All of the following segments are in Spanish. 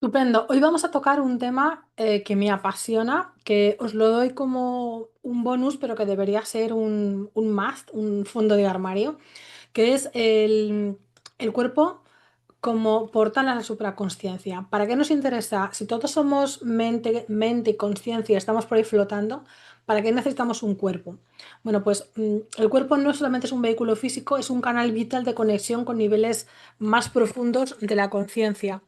Estupendo. Hoy vamos a tocar un tema que me apasiona, que os lo doy como un bonus, pero que debería ser un must, un fondo de armario, que es el cuerpo como portal a la supraconsciencia. ¿Para qué nos interesa? Si todos somos mente y conciencia, estamos por ahí flotando, ¿para qué necesitamos un cuerpo? Bueno, pues el cuerpo no solamente es un vehículo físico, es un canal vital de conexión con niveles más profundos de la conciencia.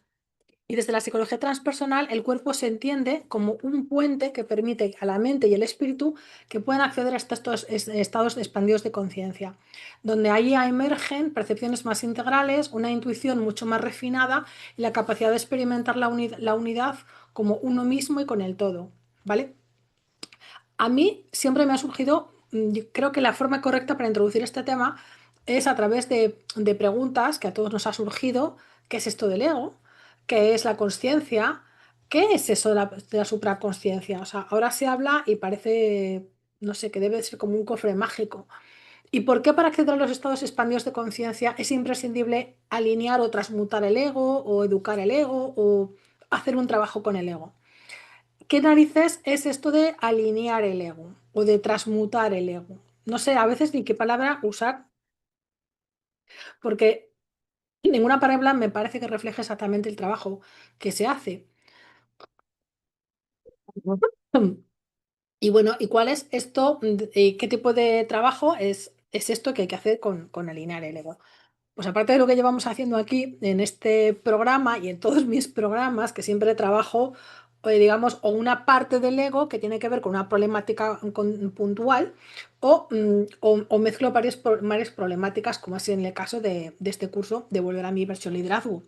Y desde la psicología transpersonal, el cuerpo se entiende como un puente que permite a la mente y el espíritu que puedan acceder a estos estados expandidos de conciencia, donde ahí emergen percepciones más integrales, una intuición mucho más refinada y la capacidad de experimentar la unidad como uno mismo y con el todo. ¿Vale? A mí siempre me ha surgido, yo creo que la forma correcta para introducir este tema es a través de preguntas que a todos nos ha surgido. ¿Qué es esto del ego? ¿Qué es la consciencia? ¿Qué es eso de la supraconsciencia? O sea, ahora se habla y parece, no sé, que debe ser como un cofre mágico. ¿Y por qué para acceder a los estados expandidos de conciencia es imprescindible alinear o transmutar el ego o educar el ego o hacer un trabajo con el ego? ¿Qué narices es esto de alinear el ego o de transmutar el ego? No sé a veces ni qué palabra usar, porque ninguna palabra me parece que refleje exactamente el trabajo que se hace. Y bueno, ¿y cuál es esto? ¿Qué tipo de trabajo es esto que hay que hacer con alinear el ego? Pues aparte de lo que llevamos haciendo aquí en este programa y en todos mis programas, que siempre trabajo, digamos, o una parte del ego que tiene que ver con una problemática puntual, o mezclo varias problemáticas, como así en el caso de este curso de Volver a mi versión liderazgo,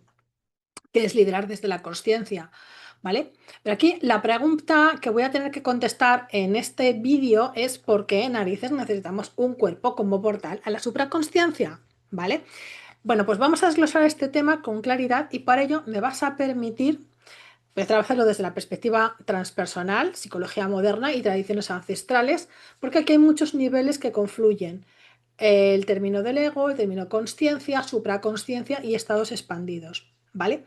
que es liderar desde la consciencia. ¿Vale? Pero aquí la pregunta que voy a tener que contestar en este vídeo es ¿por qué narices necesitamos un cuerpo como portal a la supraconsciencia? ¿Vale? Bueno, pues vamos a desglosar este tema con claridad y para ello me vas a permitir trabajarlo desde la perspectiva transpersonal, psicología moderna y tradiciones ancestrales, porque aquí hay muchos niveles que confluyen. El término del ego, el término consciencia, supraconsciencia y estados expandidos, ¿vale?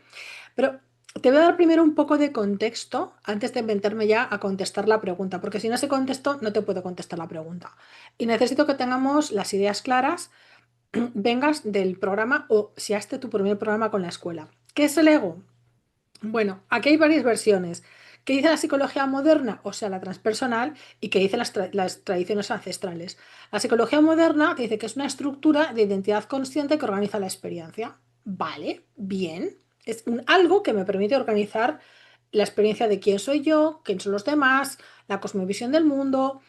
Pero te voy a dar primero un poco de contexto antes de meterme ya a contestar la pregunta, porque si no sé contexto no te puedo contestar la pregunta. Y necesito que tengamos las ideas claras vengas del programa o si este tu primer programa con la escuela. ¿Qué es el ego? Bueno, aquí hay varias versiones. ¿Qué dice la psicología moderna? O sea, la transpersonal, y qué dicen las tradiciones ancestrales. La psicología moderna te dice que es una estructura de identidad consciente que organiza la experiencia. Vale, bien. Es algo que me permite organizar la experiencia de quién soy yo, quién son los demás, la cosmovisión del mundo,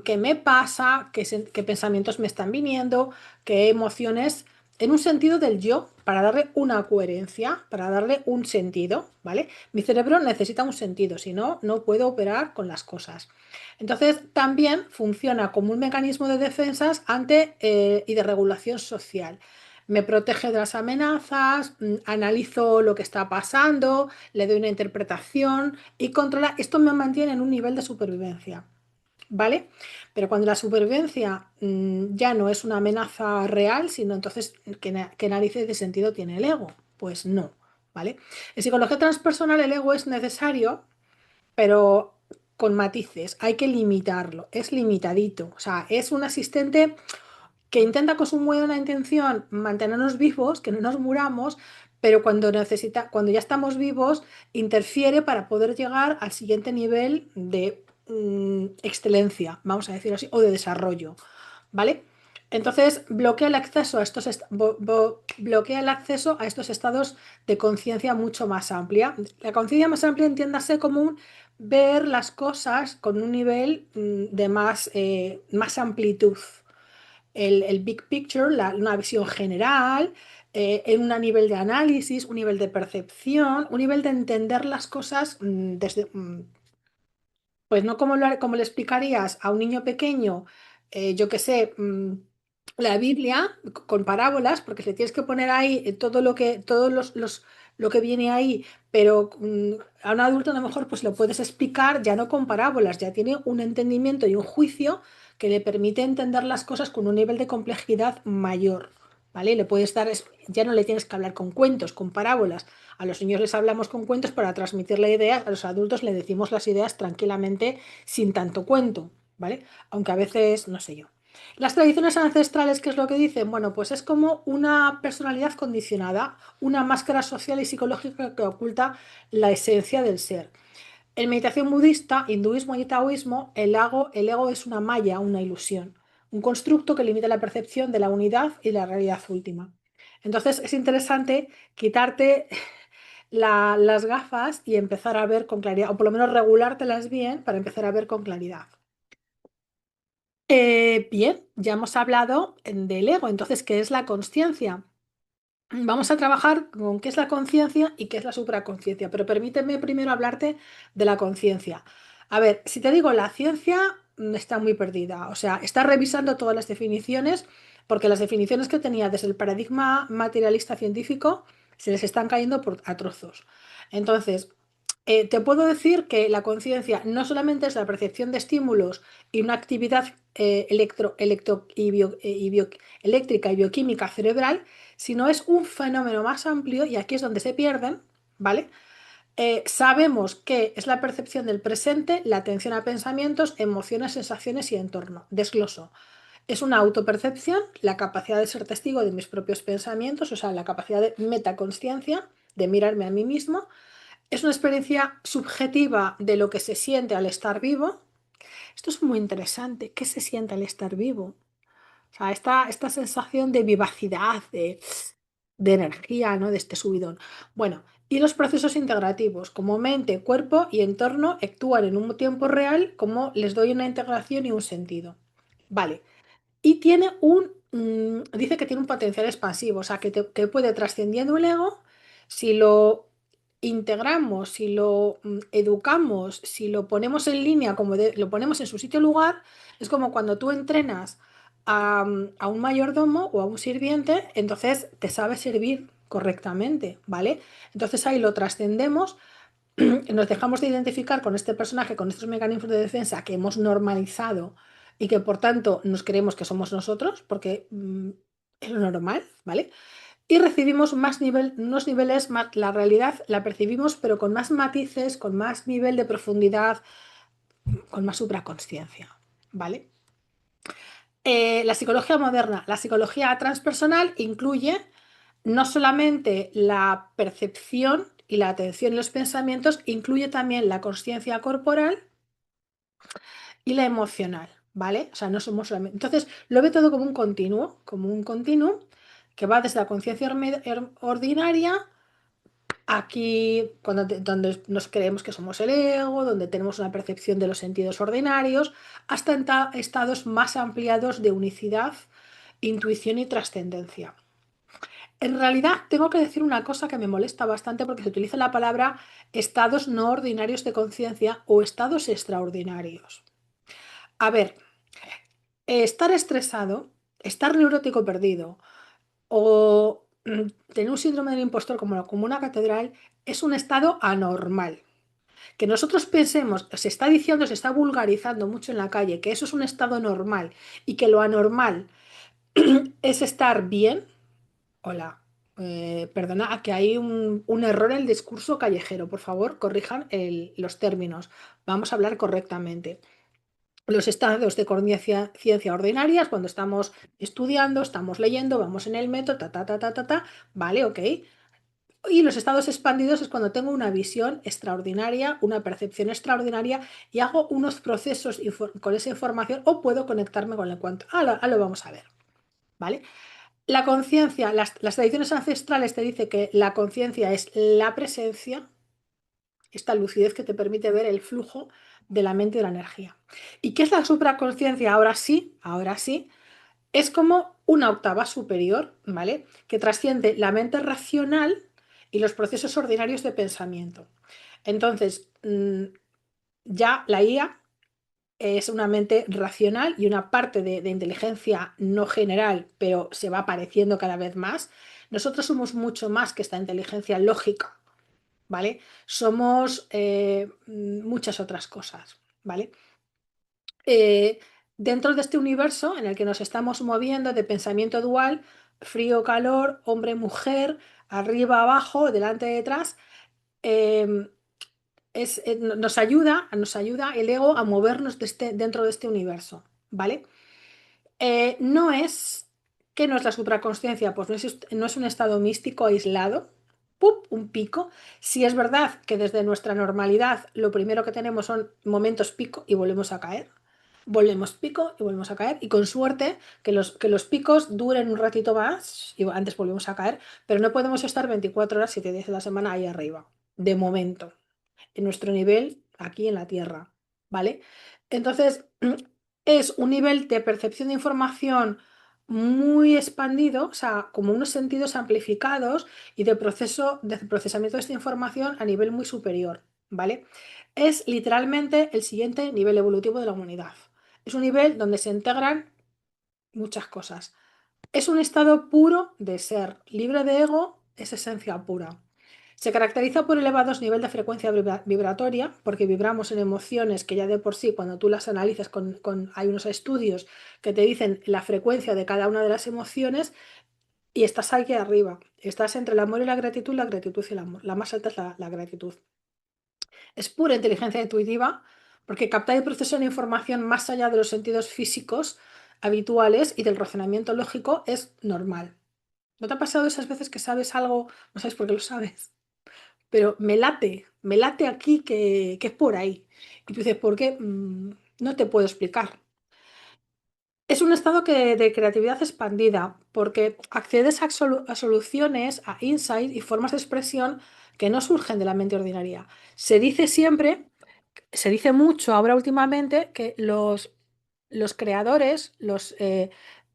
qué me pasa, qué pensamientos me están viniendo, qué emociones en un sentido del yo, para darle una coherencia, para darle un sentido, ¿vale? Mi cerebro necesita un sentido, si no, no puedo operar con las cosas. Entonces, también funciona como un mecanismo de defensas y de regulación social. Me protege de las amenazas, analizo lo que está pasando, le doy una interpretación y controla. Esto me mantiene en un nivel de supervivencia. ¿Vale? Pero cuando la supervivencia ya no es una amenaza real, sino entonces, ¿qué narices de sentido tiene el ego? Pues no, ¿vale? En psicología transpersonal el ego es necesario, pero con matices, hay que limitarlo, es limitadito, o sea, es un asistente que intenta con su buena intención mantenernos vivos, que no nos muramos, pero cuando ya estamos vivos, interfiere para poder llegar al siguiente nivel de excelencia, vamos a decir así, o de desarrollo, ¿vale? Entonces bloquea el acceso a bloquea el acceso a estos estados de conciencia mucho más amplia. La conciencia más amplia entiéndase como ver las cosas con un nivel de más amplitud, el big picture, una visión general, en un nivel de análisis, un nivel de percepción, un nivel de entender las cosas pues no como le explicarías a un niño pequeño, yo qué sé, la Biblia con parábolas, porque le tienes que poner ahí lo que viene ahí, pero a un adulto a lo mejor pues lo puedes explicar ya no con parábolas, ya tiene un entendimiento y un juicio que le permite entender las cosas con un nivel de complejidad mayor, ¿vale? Le puedes dar, ya no le tienes que hablar con cuentos, con parábolas. A los niños les hablamos con cuentos para transmitirle ideas, a los adultos le decimos las ideas tranquilamente sin tanto cuento, ¿vale? Aunque a veces, no sé yo. Las tradiciones ancestrales, ¿qué es lo que dicen? Bueno, pues es como una personalidad condicionada, una máscara social y psicológica que oculta la esencia del ser. En meditación budista, hinduismo y taoísmo, el ego es una malla, una ilusión, un constructo que limita la percepción de la unidad y la realidad última. Entonces es interesante quitarte las gafas y empezar a ver con claridad, o por lo menos regulártelas bien para empezar a ver con claridad. Bien, ya hemos hablado del ego, entonces, ¿qué es la consciencia? Vamos a trabajar con qué es la conciencia y qué es la supraconciencia, pero permíteme primero hablarte de la conciencia. A ver, si te digo, la ciencia está muy perdida, o sea, está revisando todas las definiciones porque las definiciones que tenía desde el paradigma materialista científico se les están cayendo a trozos. Entonces, te puedo decir que la conciencia no solamente es la percepción de estímulos y una actividad eléctrica y bioquímica cerebral, sino es un fenómeno más amplio y aquí es donde se pierden, ¿vale? Sabemos que es la percepción del presente, la atención a pensamientos, emociones, sensaciones y entorno. Desgloso. Es una autopercepción, la capacidad de ser testigo de mis propios pensamientos, o sea, la capacidad de metaconsciencia, de mirarme a mí mismo. Es una experiencia subjetiva de lo que se siente al estar vivo. Esto es muy interesante. ¿Qué se siente al estar vivo? O sea, esta sensación de vivacidad, de energía, ¿no? De este subidón. Bueno, y los procesos integrativos, como mente, cuerpo y entorno actúan en un tiempo real, como les doy una integración y un sentido. Vale. Y dice que tiene un potencial expansivo, o sea, que puede trascendiendo el ego, si lo integramos, si lo educamos, si lo ponemos en línea, lo ponemos en su sitio lugar, es como cuando tú entrenas a un mayordomo o a un sirviente, entonces te sabe servir correctamente, ¿vale? Entonces ahí lo trascendemos, nos dejamos de identificar con este personaje, con estos mecanismos de defensa que hemos normalizado y que por tanto nos creemos que somos nosotros, porque es lo normal, ¿vale? Y recibimos unos niveles más, la realidad la percibimos, pero con más matices, con más nivel de profundidad, con más supraconsciencia, ¿vale? La psicología moderna, la psicología transpersonal incluye no solamente la percepción y la atención y los pensamientos, incluye también la conciencia corporal y la emocional, ¿vale? O sea, no somos solamente. Entonces, lo ve todo como un continuo que va desde la conciencia ordinaria, aquí donde nos creemos que somos el ego, donde tenemos una percepción de los sentidos ordinarios, hasta estados más ampliados de unicidad, intuición y trascendencia. En realidad, tengo que decir una cosa que me molesta bastante porque se utiliza la palabra estados no ordinarios de conciencia o estados extraordinarios. A ver, estar estresado, estar neurótico perdido o tener un síndrome del impostor como una catedral es un estado anormal. Que nosotros pensemos, se está diciendo, se está vulgarizando mucho en la calle, que eso es un estado normal y que lo anormal es estar bien. Hola, perdona, que hay un error en el discurso callejero. Por favor, corrijan los términos. Vamos a hablar correctamente. Los estados de conciencia ordinarias, cuando estamos estudiando, estamos leyendo, vamos en el metro, vale, ok. Y los estados expandidos es cuando tengo una visión extraordinaria, una percepción extraordinaria y hago unos procesos con esa información o puedo conectarme con el cuanto. Lo vamos a ver, ¿vale? La conciencia, las tradiciones ancestrales te dicen que la conciencia es la presencia, esta lucidez que te permite ver el flujo de la mente y de la energía. ¿Y qué es la supraconsciencia? Ahora sí, es como una octava superior, ¿vale? Que trasciende la mente racional y los procesos ordinarios de pensamiento. Entonces, ya la IA es una mente racional y una parte de inteligencia no general, pero se va apareciendo cada vez más. Nosotros somos mucho más que esta inteligencia lógica, ¿vale? Somos muchas otras cosas, ¿vale? Eh, Dentro de este universo en el que nos estamos moviendo de pensamiento dual, frío, calor, hombre, mujer, arriba, abajo, delante, detrás. em, nos ayuda el ego a movernos dentro de este universo, ¿vale? No es, ¿qué no es la supraconsciencia? Pues no es un estado místico aislado, ¡pup! Un pico. Si es verdad que desde nuestra normalidad lo primero que tenemos son momentos pico y volvemos a caer. Volvemos pico y volvemos a caer. Y con suerte que los picos duren un ratito más y antes volvemos a caer. Pero no podemos estar 24 horas, 7 días de la semana ahí arriba. De momento en nuestro nivel aquí en la Tierra, ¿vale? Entonces, es un nivel de percepción de información muy expandido, o sea, como unos sentidos amplificados y de procesamiento de esta información a nivel muy superior, ¿vale? Es literalmente el siguiente nivel evolutivo de la humanidad. Es un nivel donde se integran muchas cosas. Es un estado puro de ser, libre de ego, es esencia pura. Se caracteriza por elevados niveles de frecuencia vibratoria, porque vibramos en emociones que ya de por sí, cuando tú las analizas, hay unos estudios que te dicen la frecuencia de cada una de las emociones y estás aquí arriba. Estás entre el amor y la gratitud y el amor. La más alta es la gratitud. Es pura inteligencia intuitiva, porque capta y procesa la información más allá de los sentidos físicos habituales y del razonamiento lógico es normal. ¿No te ha pasado esas veces que sabes algo, no sabes por qué lo sabes? Pero me late aquí que es por ahí. Y tú dices, ¿por qué? No te puedo explicar. Es un estado de creatividad expandida, porque accedes a soluciones, a insight y formas de expresión que no surgen de la mente ordinaria. Se dice siempre, se dice mucho ahora últimamente que los creadores,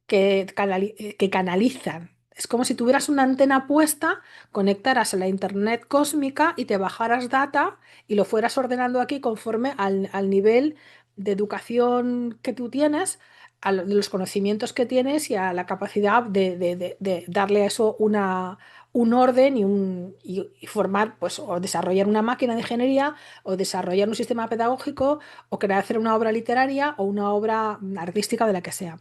que canalizan. Es como si tuvieras una antena puesta, conectaras a la internet cósmica y te bajaras data y lo fueras ordenando aquí conforme al nivel de educación que tú tienes, de los conocimientos que tienes y a la capacidad de darle a eso un orden y formar, pues, o desarrollar una máquina de ingeniería, o desarrollar un sistema pedagógico, o crear hacer una obra literaria o una obra artística de la que sea.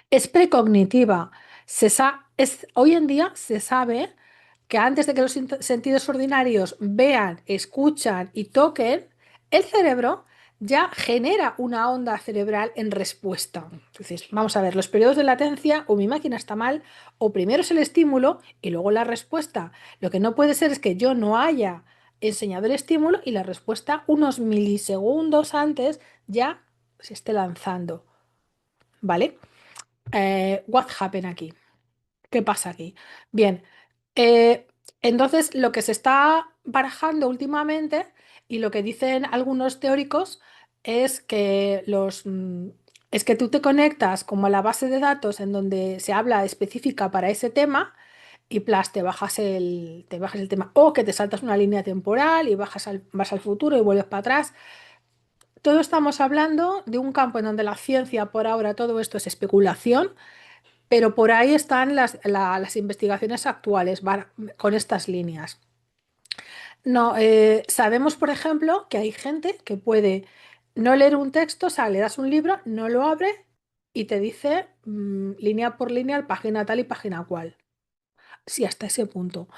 Es precognitiva. Hoy en día se sabe que antes de que los sentidos ordinarios vean, escuchan y toquen, el cerebro ya genera una onda cerebral en respuesta. Entonces, vamos a ver, los periodos de latencia, o mi máquina está mal, o primero es el estímulo y luego la respuesta. Lo que no puede ser es que yo no haya enseñado el estímulo y la respuesta unos milisegundos antes ya se esté lanzando. ¿Vale? What happened aquí? ¿Qué pasa aquí? Bien, eh, entonces lo que se está barajando últimamente y lo que dicen algunos teóricos es que es que tú te conectas como a la base de datos en donde se habla específica para ese tema y plas, te bajas el tema o que te saltas una línea temporal y vas al futuro y vuelves para atrás. Todo estamos hablando de un campo en donde la ciencia por ahora todo esto es especulación, pero por ahí están las investigaciones actuales con estas líneas. No, sabemos, por ejemplo, que hay gente que puede no leer un texto, o sea, le das un libro, no lo abre y te dice línea por línea, página tal y página cual. Sí, hasta ese punto.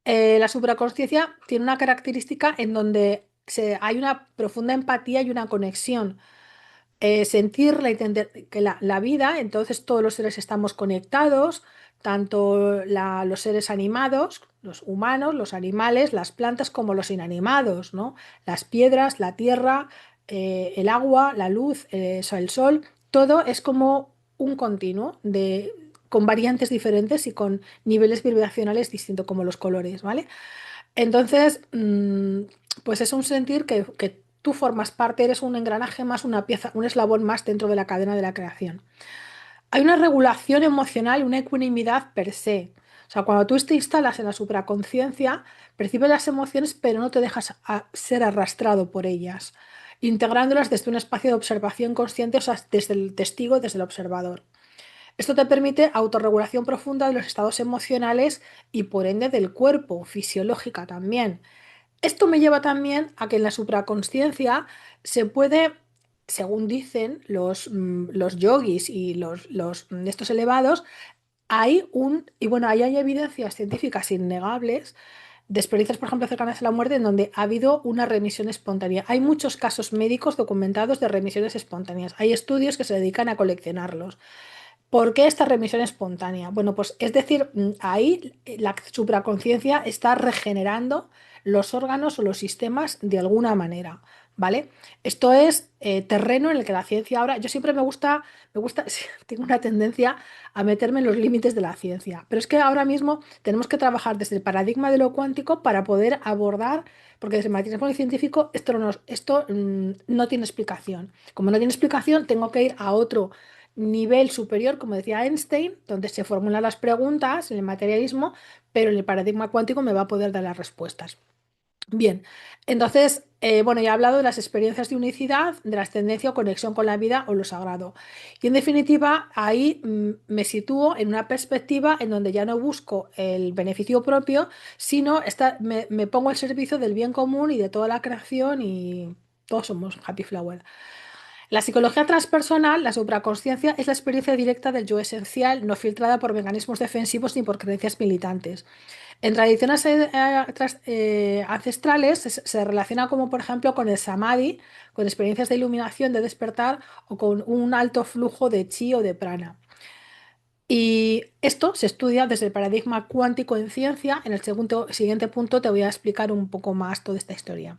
La supraconsciencia tiene una característica en donde hay una profunda empatía y una conexión. Sentirla y entender que la vida, entonces todos los seres estamos conectados, tanto los seres animados, los humanos, los animales, las plantas, como los inanimados, ¿no? Las piedras, la tierra, el agua, la luz, el sol, todo es como un continuo con variantes diferentes y con niveles vibracionales distintos, como los colores, ¿vale? Entonces, pues es un sentir que tú formas parte, eres un engranaje más, una pieza, un eslabón más dentro de la cadena de la creación. Hay una regulación emocional, una ecuanimidad per se. O sea, cuando tú te instalas en la supraconsciencia, percibes las emociones, pero no te dejas ser arrastrado por ellas, integrándolas desde un espacio de observación consciente, o sea, desde el testigo, desde el observador. Esto te permite autorregulación profunda de los estados emocionales y por ende del cuerpo, fisiológica también. Esto me lleva también a que en la supraconsciencia se puede según dicen los yogis y estos elevados, y bueno, ahí hay evidencias científicas innegables de experiencias, por ejemplo, cercanas a la muerte, en donde ha habido una remisión espontánea. Hay muchos casos médicos documentados de remisiones espontáneas. Hay estudios que se dedican a coleccionarlos. ¿Por qué esta remisión espontánea? Bueno, pues es decir, ahí la supraconsciencia está regenerando los órganos o los sistemas de alguna manera, ¿vale? Esto es terreno en el que la ciencia ahora, yo siempre sí, tengo una tendencia a meterme en los límites de la ciencia, pero es que ahora mismo tenemos que trabajar desde el paradigma de lo cuántico para poder abordar, porque desde el materialismo científico esto no tiene explicación. Como no tiene explicación, tengo que ir a otro nivel superior, como decía Einstein, donde se formulan las preguntas en el materialismo, pero en el paradigma cuántico me va a poder dar las respuestas. Bien, entonces, bueno, ya he hablado de las experiencias de unicidad, de la ascendencia o conexión con la vida o lo sagrado. Y en definitiva, ahí me sitúo en una perspectiva en donde ya no busco el beneficio propio, sino me pongo al servicio del bien común y de toda la creación y todos somos Happy Flower. La psicología transpersonal, la supraconsciencia, es la experiencia directa del yo esencial, no filtrada por mecanismos defensivos ni por creencias militantes. En tradiciones ancestrales se relaciona como, por ejemplo, con el samadhi, con experiencias de iluminación, de despertar o con un alto flujo de chi o de prana. Y esto se estudia desde el paradigma cuántico en ciencia. En el siguiente punto te voy a explicar un poco más toda esta historia.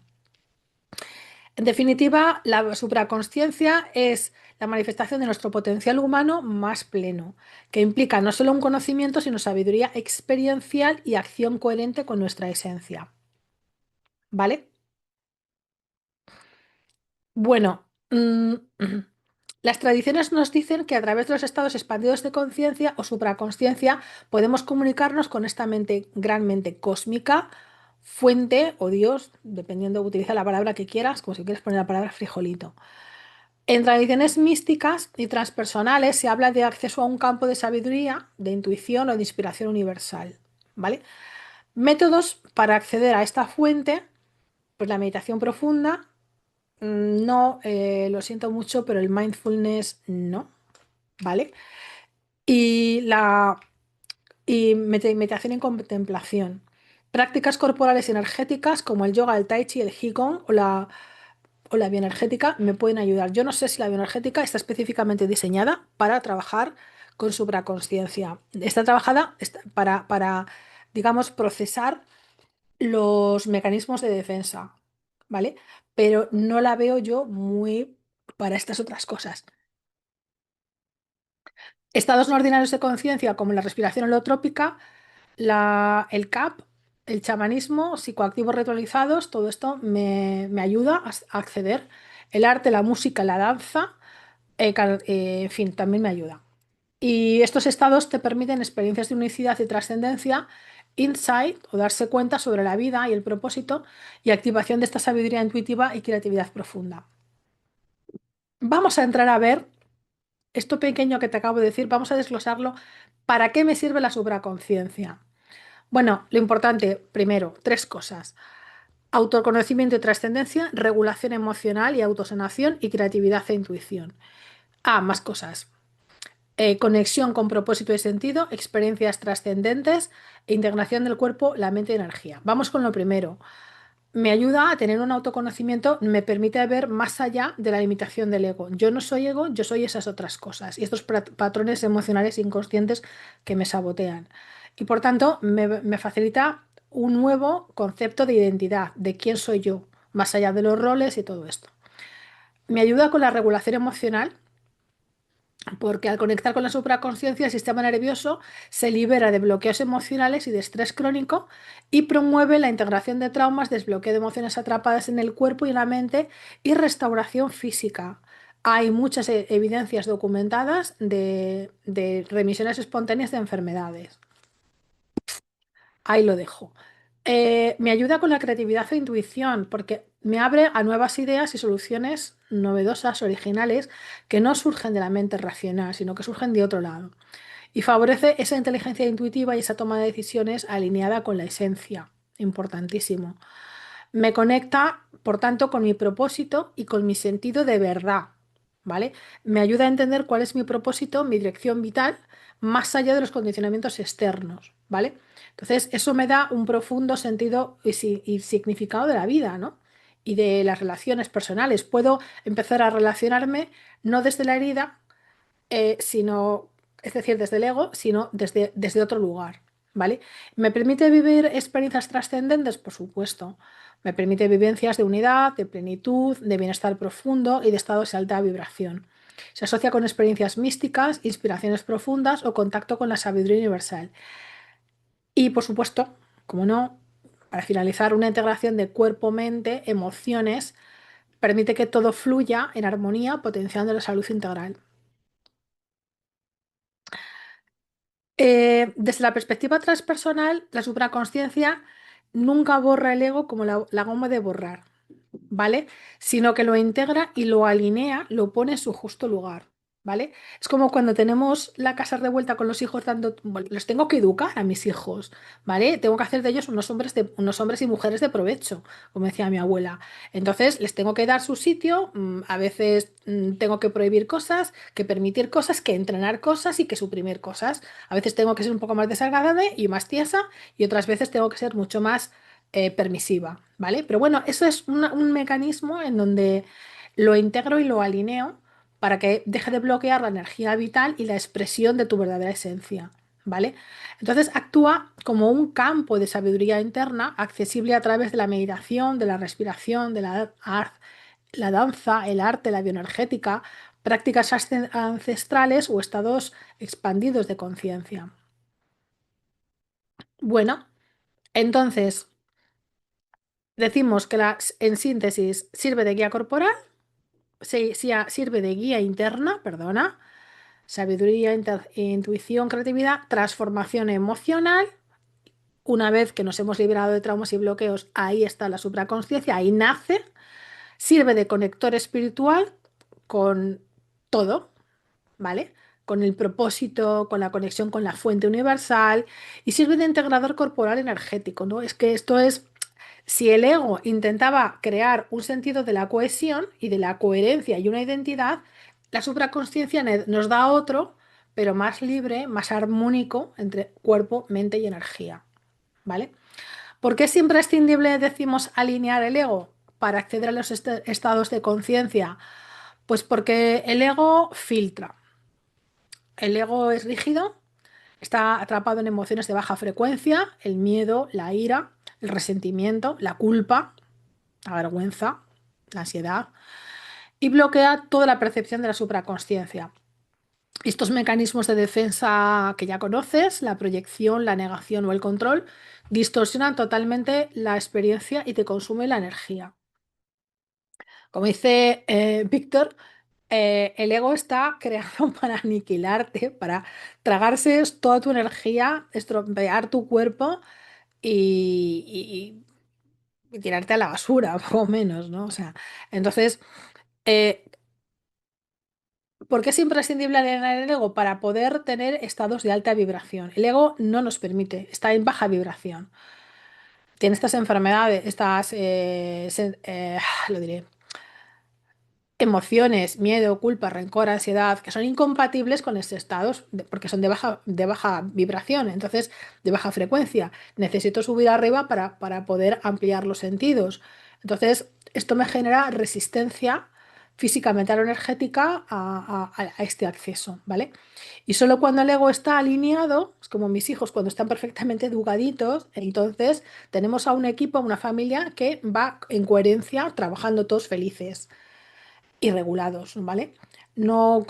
En definitiva, la supraconsciencia es la manifestación de nuestro potencial humano más pleno, que implica no solo un conocimiento, sino sabiduría experiencial y acción coherente con nuestra esencia. ¿Vale? Bueno, las tradiciones nos dicen que a través de los estados expandidos de conciencia o supraconsciencia podemos comunicarnos con esta mente, gran mente cósmica, fuente o Dios, dependiendo, utiliza la palabra que quieras, como si quieres poner la palabra frijolito. En tradiciones místicas y transpersonales se habla de acceso a un campo de sabiduría, de intuición o de inspiración universal, ¿vale? Métodos para acceder a esta fuente, pues la meditación profunda, no, lo siento mucho, pero el mindfulness no, ¿vale? Y meditación en contemplación. Prácticas corporales y energéticas como el yoga, el tai chi, el qigong o la bioenergética me pueden ayudar. Yo no sé si la bioenergética está específicamente diseñada para trabajar con supraconsciencia. Está trabajada para, digamos, procesar los mecanismos de defensa, ¿vale? Pero no la veo yo muy para estas otras cosas. Estados no ordinarios de conciencia como la respiración holotrópica, el CAP, el chamanismo, psicoactivos ritualizados, todo esto me ayuda a acceder. El arte, la música, la danza, en fin, también me ayuda. Y estos estados te permiten experiencias de unicidad y trascendencia, insight o darse cuenta sobre la vida y el propósito y activación de esta sabiduría intuitiva y creatividad profunda. Vamos a entrar a ver esto pequeño que te acabo de decir, vamos a desglosarlo. ¿Para qué me sirve la supraconciencia? Bueno, lo importante, primero, tres cosas. Autoconocimiento y trascendencia, regulación emocional y autosanación y creatividad e intuición. Más cosas. Conexión con propósito y sentido, experiencias trascendentes e integración del cuerpo, la mente y energía. Vamos con lo primero. Me ayuda a tener un autoconocimiento, me permite ver más allá de la limitación del ego. Yo no soy ego, yo soy esas otras cosas y estos patrones emocionales inconscientes que me sabotean. Y por tanto, me facilita un nuevo concepto de identidad, de quién soy yo, más allá de los roles y todo esto. Me ayuda con la regulación emocional, porque al conectar con la supraconsciencia, el sistema nervioso se libera de bloqueos emocionales y de estrés crónico y promueve la integración de traumas, desbloqueo de emociones atrapadas en el cuerpo y en la mente y restauración física. Hay muchas evidencias documentadas de remisiones espontáneas de enfermedades. Ahí lo dejo. Me ayuda con la creatividad e intuición porque me abre a nuevas ideas y soluciones novedosas, originales, que no surgen de la mente racional, sino que surgen de otro lado. Y favorece esa inteligencia intuitiva y esa toma de decisiones alineada con la esencia. Importantísimo. Me conecta, por tanto, con mi propósito y con mi sentido de verdad. ¿vale? Me ayuda a entender cuál es mi propósito, mi dirección vital, más allá de los condicionamientos externos, ¿vale? Entonces, eso me da un profundo sentido y significado de la vida, ¿no? Y de las relaciones personales. Puedo empezar a relacionarme no desde la herida, sino, es decir, desde el ego, sino desde otro lugar, ¿vale? ¿Me permite vivir experiencias trascendentes? Por supuesto. Me permite vivencias de unidad, de plenitud, de bienestar profundo y de estados de alta vibración. Se asocia con experiencias místicas, inspiraciones profundas o contacto con la sabiduría universal. Y, por supuesto, como no, para finalizar, una integración de cuerpo, mente, emociones, permite que todo fluya en armonía, potenciando la salud integral. Desde la perspectiva transpersonal, la supraconsciencia nunca borra el ego como la goma de borrar, ¿vale? Sino que lo integra y lo alinea, lo pone en su justo lugar, ¿vale? Es como cuando tenemos la casa revuelta con los hijos dando, bueno, los tengo que educar a mis hijos, ¿vale? Tengo que hacer de ellos unos hombres y mujeres de provecho, como decía mi abuela. Entonces, les tengo que dar su sitio, a veces tengo que prohibir cosas, que permitir cosas, que entrenar cosas y que suprimir cosas. A veces tengo que ser un poco más desagradable y más tiesa y otras veces tengo que ser mucho más permisiva, ¿vale? Pero bueno, eso es un mecanismo en donde lo integro y lo alineo para que deje de bloquear la energía vital y la expresión de tu verdadera esencia, ¿vale? Entonces actúa como un campo de sabiduría interna accesible a través de la meditación, de la respiración, de la danza, el arte, la bioenergética, prácticas ancestrales o estados expandidos de conciencia. Bueno, entonces decimos que en síntesis sirve de guía corporal, sirve de guía interna, perdona, sabiduría, intuición, creatividad, transformación emocional. Una vez que nos hemos liberado de traumas y bloqueos, ahí está la supraconsciencia, ahí nace. Sirve de conector espiritual con todo, ¿vale? Con el propósito, con la conexión con la fuente universal y sirve de integrador corporal energético, ¿no? Es que esto es, si el ego intentaba crear un sentido de la cohesión y de la coherencia y una identidad, la supraconsciencia nos da otro, pero más libre, más armónico entre cuerpo, mente y energía, ¿vale? ¿Por qué es imprescindible, decimos, alinear el ego para acceder a los estados de conciencia? Pues porque el ego filtra. El ego es rígido, está atrapado en emociones de baja frecuencia, el miedo, la ira, el resentimiento, la culpa, la vergüenza, la ansiedad, y bloquea toda la percepción de la supraconsciencia. Estos mecanismos de defensa que ya conoces, la proyección, la negación o el control, distorsionan totalmente la experiencia y te consumen la energía. Como dice Víctor, el ego está creado para aniquilarte, para tragarse toda tu energía, estropear tu cuerpo y tirarte a la basura, poco menos, ¿no? O sea, entonces, eh, ¿por qué es imprescindible alinear el ego? Para poder tener estados de alta vibración. El ego no nos permite, está en baja vibración. Tiene estas enfermedades, lo diré, emociones, miedo, culpa, rencor, ansiedad, que son incompatibles con estos estados, porque son de baja vibración, entonces de baja frecuencia. Necesito subir arriba para poder ampliar los sentidos. Entonces, esto me genera resistencia física, mental o energética a este acceso, ¿vale? Y solo cuando el ego está alineado, es como mis hijos cuando están perfectamente educaditos, entonces tenemos a un equipo, a una familia que va en coherencia, trabajando todos felices y regulados, ¿vale? No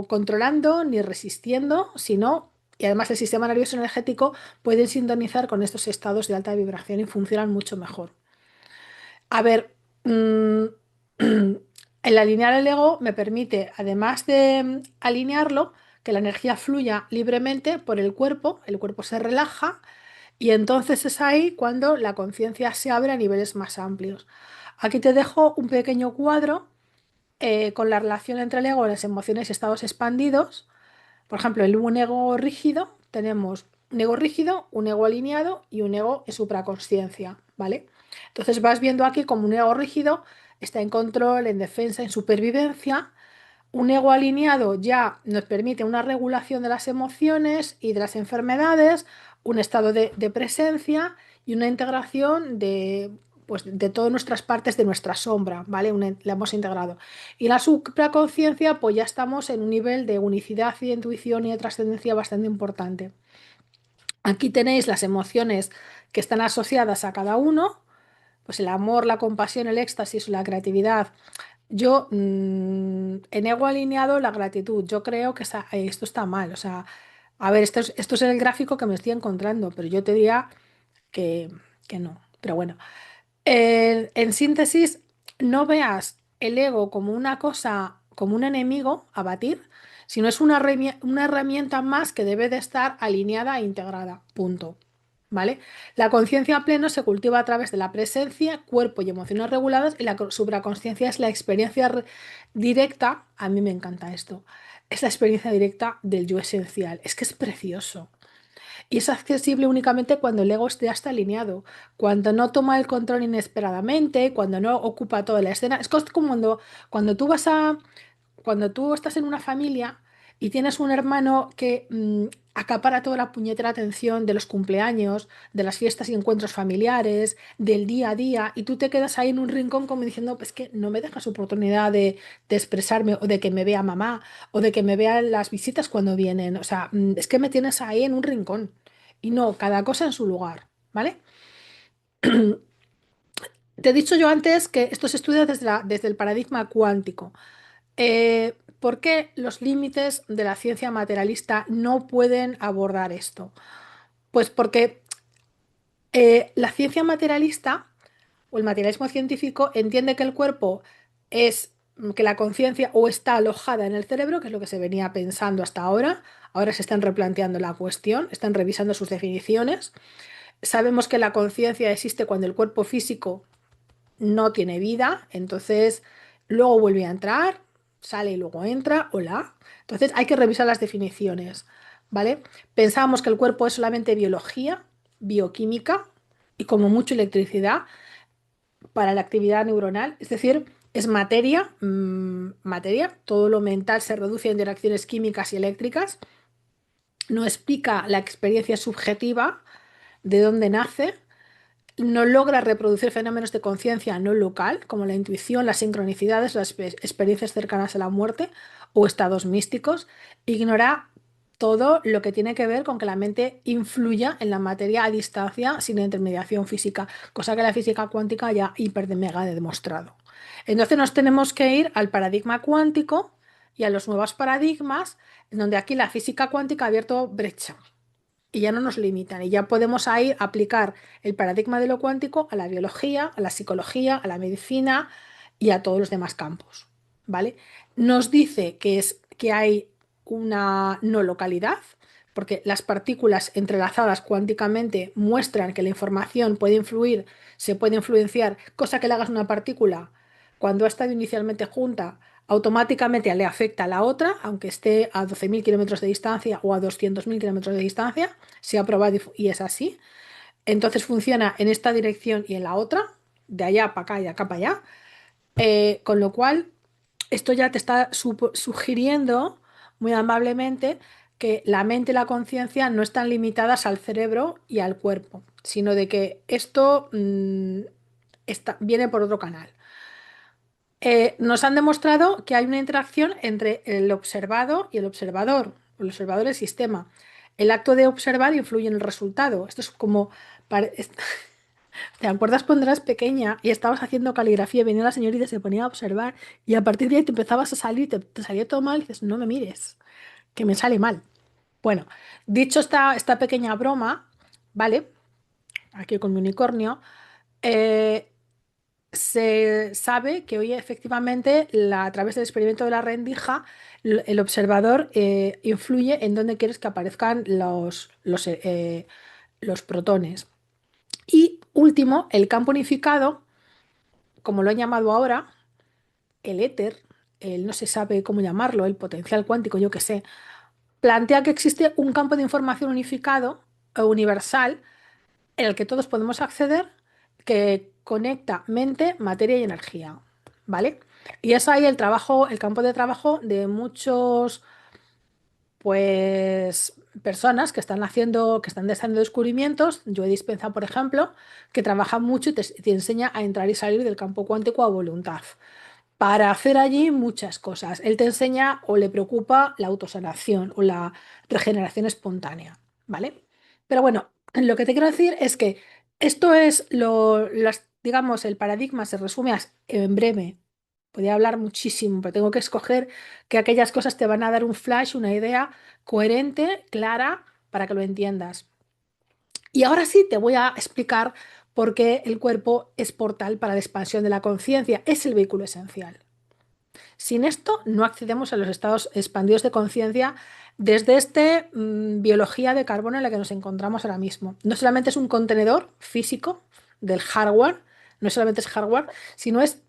controlando ni resistiendo, sino, y además el sistema nervioso energético puede sintonizar con estos estados de alta vibración y funcionan mucho mejor. A ver, el alinear el ego me permite, además de alinearlo, que la energía fluya libremente por el cuerpo se relaja y entonces es ahí cuando la conciencia se abre a niveles más amplios. Aquí te dejo un pequeño cuadro con la relación entre el ego, las emociones y estados expandidos. Por ejemplo, en un ego rígido tenemos un ego rígido, un ego alineado y un ego en supraconsciencia, ¿vale? Entonces vas viendo aquí como un ego rígido está en control, en defensa, en supervivencia, Un ego alineado ya nos permite una regulación de las emociones y de las enfermedades, un estado de presencia y una integración pues, de todas nuestras partes de nuestra sombra, ¿vale? La hemos integrado. Y la supraconciencia, pues ya estamos en un nivel de unicidad y de intuición y de trascendencia bastante importante. Aquí tenéis las emociones que están asociadas a cada uno, pues el amor, la compasión, el éxtasis, la creatividad. Yo, en ego alineado, la gratitud. Yo creo que esto está mal. O sea, a ver, esto es el gráfico que me estoy encontrando, pero yo te diría que, que no. Pero bueno, en síntesis, no veas el ego como una cosa, como un enemigo a batir, sino es una herramienta más que debe de estar alineada e integrada. Punto. ¿Vale? La conciencia pleno se cultiva a través de la presencia, cuerpo y emociones reguladas y la supraconsciencia es la experiencia directa. A mí me encanta esto. Es la experiencia directa del yo esencial. Es que es precioso. Y es accesible únicamente cuando el ego esté hasta alineado, cuando no toma el control inesperadamente, cuando no ocupa toda la escena. Es como cuando tú cuando tú estás en una familia y tienes un hermano que acapara toda la puñetera atención de los cumpleaños, de las fiestas y encuentros familiares, del día a día, y tú te quedas ahí en un rincón como diciendo, pues que no me dejas oportunidad de expresarme o de que me vea mamá o de que me vean las visitas cuando vienen. O sea, es que me tienes ahí en un rincón. Y no, cada cosa en su lugar, ¿vale? Te he dicho yo antes que esto se estudia desde el paradigma cuántico. ¿Por qué los límites de la ciencia materialista no pueden abordar esto? Pues porque la ciencia materialista o el materialismo científico entiende que el cuerpo es, que la conciencia o está alojada en el cerebro, que es lo que se venía pensando hasta ahora. Ahora se están replanteando la cuestión, están revisando sus definiciones. Sabemos que la conciencia existe cuando el cuerpo físico no tiene vida, entonces luego vuelve a entrar, sale y luego entra, hola. Entonces hay que revisar las definiciones, ¿vale? Pensábamos que el cuerpo es solamente biología, bioquímica y como mucho electricidad para la actividad neuronal, es decir, es materia, materia, todo lo mental se reduce a interacciones químicas y eléctricas, no explica la experiencia subjetiva de dónde nace, no logra reproducir fenómenos de conciencia no local, como la intuición, las sincronicidades, las experiencias cercanas a la muerte o estados místicos. Ignora todo lo que tiene que ver con que la mente influya en la materia a distancia sin intermediación física, cosa que la física cuántica ya hiper de mega ha demostrado. Entonces nos tenemos que ir al paradigma cuántico y a los nuevos paradigmas, en donde aquí la física cuántica ha abierto brecha y ya no nos limitan y ya podemos ahí aplicar el paradigma de lo cuántico a la biología, a la psicología, a la medicina y a todos los demás campos, ¿vale? Nos dice que hay una no localidad, porque las partículas entrelazadas cuánticamente muestran que la información puede influir, se puede influenciar, cosa que le hagas a una partícula cuando ha estado inicialmente junta automáticamente le afecta a la otra, aunque esté a 12.000 kilómetros de distancia o a 200.000 kilómetros de distancia, se ha probado y es así. Entonces funciona en esta dirección y en la otra, de allá para acá y de acá para allá. Con lo cual, esto ya te está sugiriendo muy amablemente que la mente y la conciencia no están limitadas al cerebro y al cuerpo, sino de que esto viene por otro canal. Nos han demostrado que hay una interacción entre el observado y el observador del sistema. El acto de observar influye en el resultado. Esto es como, ¿te acuerdas cuando eras pequeña y estabas haciendo caligrafía y venía la señorita y se ponía a observar y a partir de ahí te empezabas a salir, te salía todo mal y dices, no me mires, que me sale mal? Bueno, dicho esta pequeña broma, ¿vale? Aquí con mi unicornio, eh, se sabe que hoy efectivamente a través del experimento de la rendija el observador influye en dónde quieres que aparezcan los protones. Y último, el campo unificado, como lo han llamado ahora, el éter, el no se sabe cómo llamarlo, el potencial cuántico, yo qué sé, plantea que existe un campo de información unificado o universal en el que todos podemos acceder, que conecta mente, materia y energía. ¿Vale? Y es ahí el trabajo, el campo de trabajo de muchos, pues, personas que están haciendo descubrimientos. Joe Dispenza, por ejemplo, que trabaja mucho y te enseña a entrar y salir del campo cuántico a voluntad para hacer allí muchas cosas. Él te enseña o le preocupa la autosanación o la regeneración espontánea, ¿vale? Pero bueno, lo que te quiero decir es que esto es digamos, el paradigma se resume en breve. Podría hablar muchísimo, pero tengo que escoger que aquellas cosas te van a dar un flash, una idea coherente, clara, para que lo entiendas. Y ahora sí te voy a explicar por qué el cuerpo es portal para la expansión de la conciencia, es el vehículo esencial. Sin esto no accedemos a los estados expandidos de conciencia desde esta biología de carbono en la que nos encontramos ahora mismo. No solamente es un contenedor físico del hardware, no solamente es hardware, sino es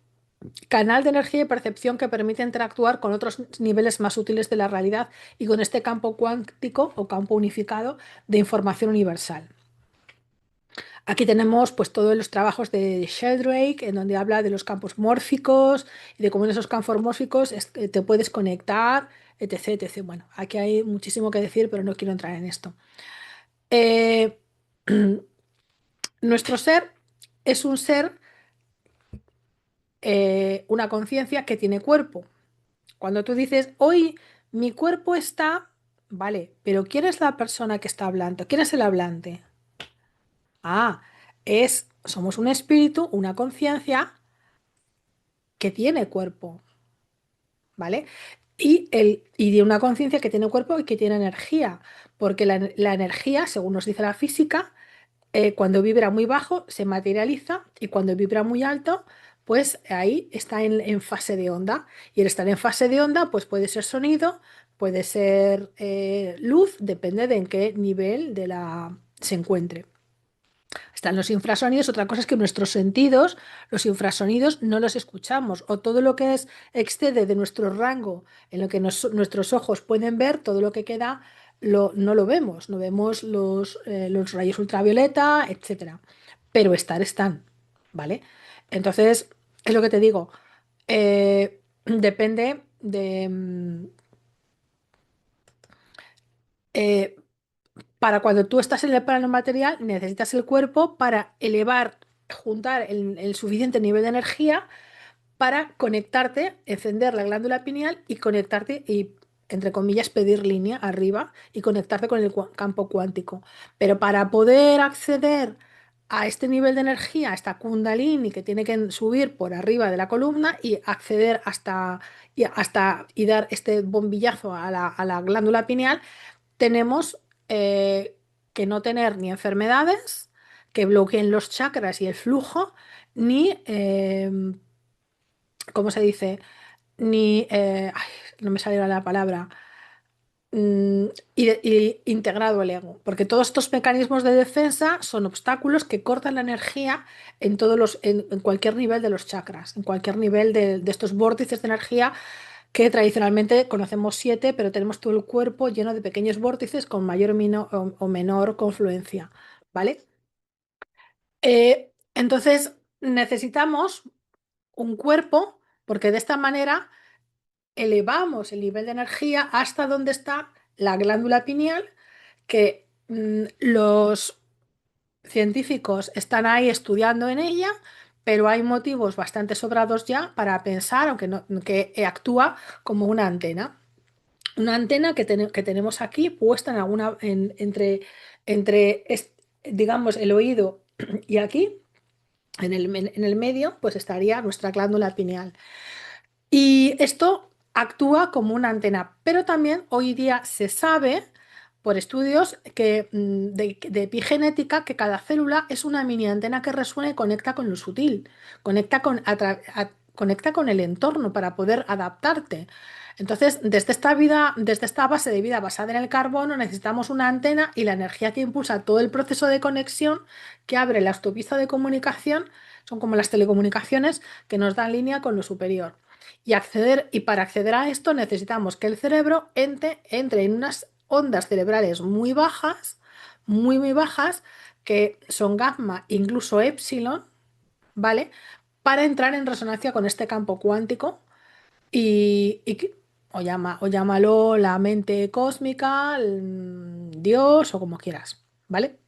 canal de energía y percepción que permite interactuar con otros niveles más útiles de la realidad y con este campo cuántico o campo unificado de información universal. Aquí tenemos pues todos los trabajos de Sheldrake, en donde habla de los campos mórficos y de cómo en esos campos mórficos te puedes conectar, etc, etc. Bueno, aquí hay muchísimo que decir, pero no quiero entrar en esto. Eh, Nuestro ser es un ser, una conciencia que tiene cuerpo. Cuando tú dices, hoy mi cuerpo está, vale, pero ¿quién es la persona que está hablando? ¿Quién es el hablante? Ah, somos un espíritu, una conciencia que tiene cuerpo, ¿vale? Y de una conciencia que tiene cuerpo y que tiene energía, porque la energía, según nos dice la física, cuando vibra muy bajo se materializa y cuando vibra muy alto, pues ahí está en fase de onda. Y el estar en fase de onda, pues puede ser sonido, puede ser luz, depende de en qué nivel se encuentre. Están los infrasonidos, otra cosa es que nuestros sentidos, los infrasonidos, no los escuchamos, o todo lo que excede de nuestro rango, en lo que nuestros ojos pueden ver, todo lo que queda no lo vemos, no vemos los rayos ultravioleta, etcétera. Pero están, ¿vale? Entonces, es lo que te digo, depende de... eh, para cuando tú estás en el plano material, necesitas el cuerpo para elevar, juntar el suficiente nivel de energía para conectarte, encender la glándula pineal y conectarte y, entre comillas, pedir línea arriba y conectarte con el campo cuántico. Pero para poder acceder a este nivel de energía, a esta kundalini que tiene que subir por arriba de la columna y acceder y dar este bombillazo a la glándula pineal, tenemos que no tener ni enfermedades que bloqueen los chakras y el flujo, ni, ¿cómo se dice? Ni, ay, no me salió la palabra, y integrado el ego, porque todos estos mecanismos de defensa son obstáculos que cortan la energía en cualquier nivel de los chakras, en cualquier nivel de estos vórtices de energía que tradicionalmente conocemos siete, pero tenemos todo el cuerpo lleno de pequeños vórtices con mayor o menor confluencia, ¿vale? Entonces necesitamos un cuerpo porque de esta manera elevamos el nivel de energía hasta donde está la glándula pineal, que los científicos están ahí estudiando en ella, pero hay motivos bastante sobrados ya para pensar, aunque no, que actúa como una antena. Una antena que tenemos aquí puesta en entre, digamos, el oído y aquí, en el medio, pues estaría nuestra glándula pineal. Y esto actúa como una antena, pero también hoy día se sabe por estudios de epigenética que cada célula es una mini antena que resuena y conecta con lo sutil, conecta con el entorno para poder adaptarte. Entonces, desde esta base de vida basada en el carbono, necesitamos una antena y la energía que impulsa todo el proceso de conexión que abre la autopista de comunicación, son como las telecomunicaciones que nos dan línea con lo superior. Y para acceder a esto necesitamos que el cerebro entre en unas ondas cerebrales muy bajas, muy bajas, que son gamma, incluso epsilon, ¿vale? para entrar en resonancia con este campo cuántico o llámalo la mente cósmica, Dios o como quieras, ¿vale?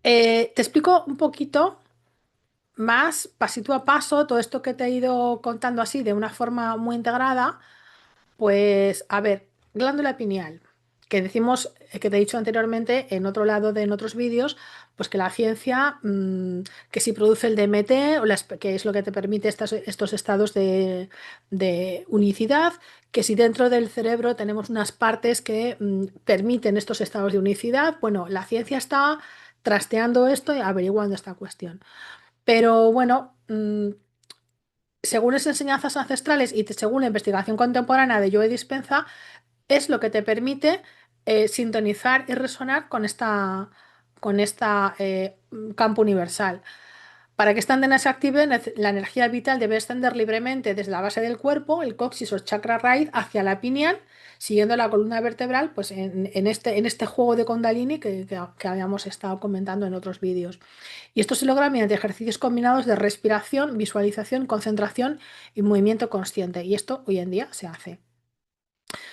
Te explico un poquito más, pasito a paso, todo esto que te he ido contando así de una forma muy integrada. Pues, a ver, glándula pineal, que decimos, que te he dicho anteriormente en otro lado en otros vídeos, pues que la ciencia, que si produce el DMT, que es lo que te permite estos estados de unicidad, que si dentro del cerebro tenemos unas partes que permiten estos estados de unicidad, bueno, la ciencia está trasteando esto y averiguando esta cuestión. Pero bueno, según las enseñanzas ancestrales y según la investigación contemporánea de Joe Dispenza, es lo que te permite sintonizar y resonar con esta campo universal. Para que esta antena se active, la energía vital debe extender libremente desde la base del cuerpo, el coxis o chakra raíz, hacia la pineal, siguiendo la columna vertebral, pues en este juego de Kundalini que habíamos estado comentando en otros vídeos. Y esto se logra mediante ejercicios combinados de respiración, visualización, concentración y movimiento consciente. Y esto hoy en día se hace.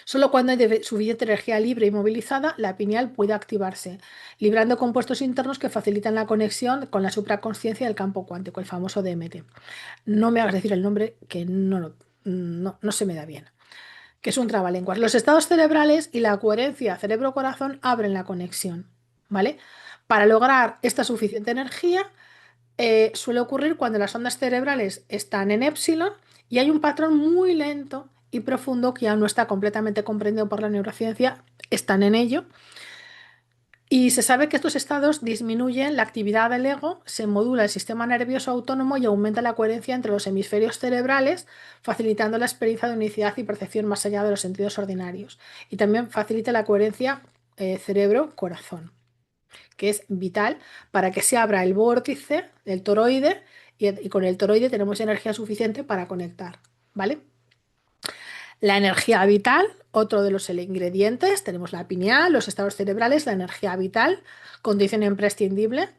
Solo cuando hay suficiente energía libre y movilizada, la pineal puede activarse, librando compuestos internos que facilitan la conexión con la supraconsciencia del campo cuántico, el famoso DMT. No me hagas decir el nombre que no se me da bien, que es un trabalenguas. Los estados cerebrales y la coherencia cerebro-corazón abren la conexión, ¿vale? Para lograr esta suficiente energía, suele ocurrir cuando las ondas cerebrales están en épsilon y hay un patrón muy lento y profundo que aún no está completamente comprendido por la neurociencia, están en ello. Y se sabe que estos estados disminuyen la actividad del ego, se modula el sistema nervioso autónomo y aumenta la coherencia entre los hemisferios cerebrales, facilitando la experiencia de unicidad y percepción más allá de los sentidos ordinarios. Y también facilita la coherencia cerebro-corazón, que es vital para que se abra el vórtice del toroide y con el toroide tenemos energía suficiente para conectar, ¿vale? La energía vital, otro de los ingredientes, tenemos la pineal, los estados cerebrales, la energía vital, condición imprescindible.